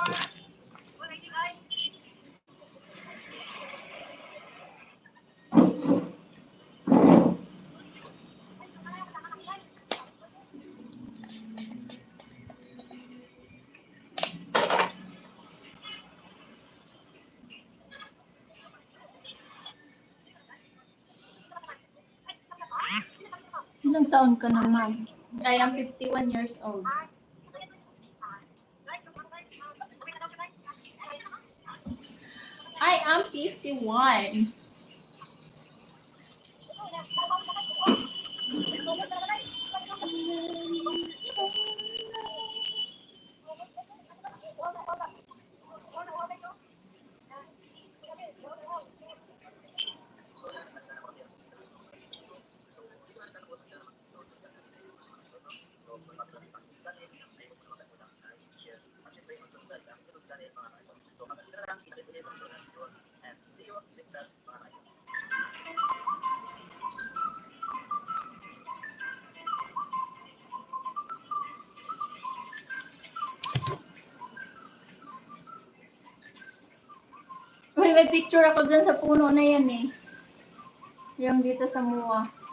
Ilang taon ka na, ma'am? I am 51 years old. I am 51. Uy, may picture ako dyan sa puno na yan eh. Yung dito sa MUA.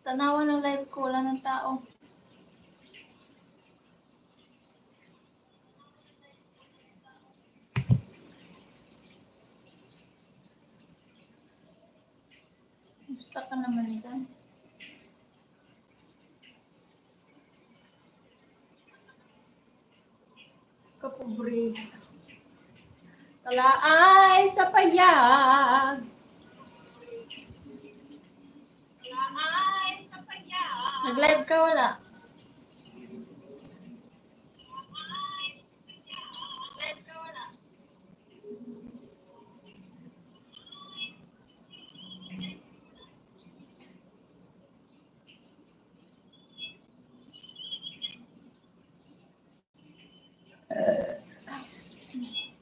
Tanawan ng live ko, wala ng tao. Gusto ka naman dyan. Kapobre. Kalaay sa payag. Nag-live ka, wala? Excuse me.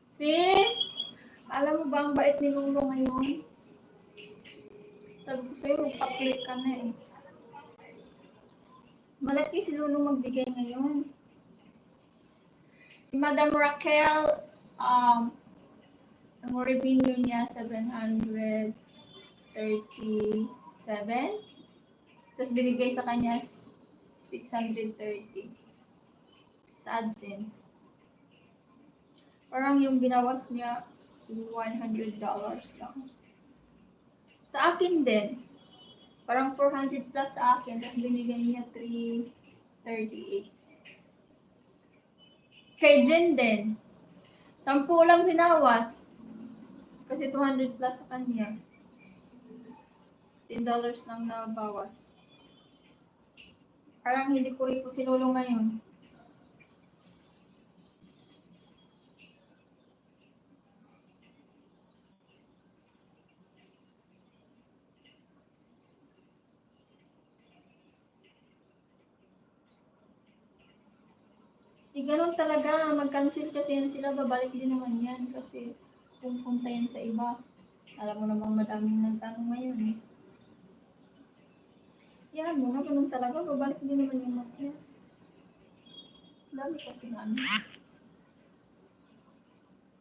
Sis, alam mo ba ang bait ni Lolo ngayon? Sabi ko sa'yo, pa-click ka na eh. Malaki si Lolo magbigay ngayon. Si Madam Raquel, ang revenue niya 737. Tapos binigay sa kanya 630 sa AdSense. Parang yung binawas niya $100 lang. Sa akin din, parang 400 plus sa akin, tapos binigay niya 338. Kay Jen din, 10 lang binawas. Kasi 200 plus sa kanya. $10 lang na bawas. Parang hindi ko ripot si Lolo ngayon. Ganun talaga, mag-cancel kasi yan sila, babalik din naman yan kasi pupunta yan sa iba. Alam mo namang madaming nagtanong ngayon eh. Yan mo na, ganun talaga, babalik din naman yung mga yan. Dami kasi nga ano.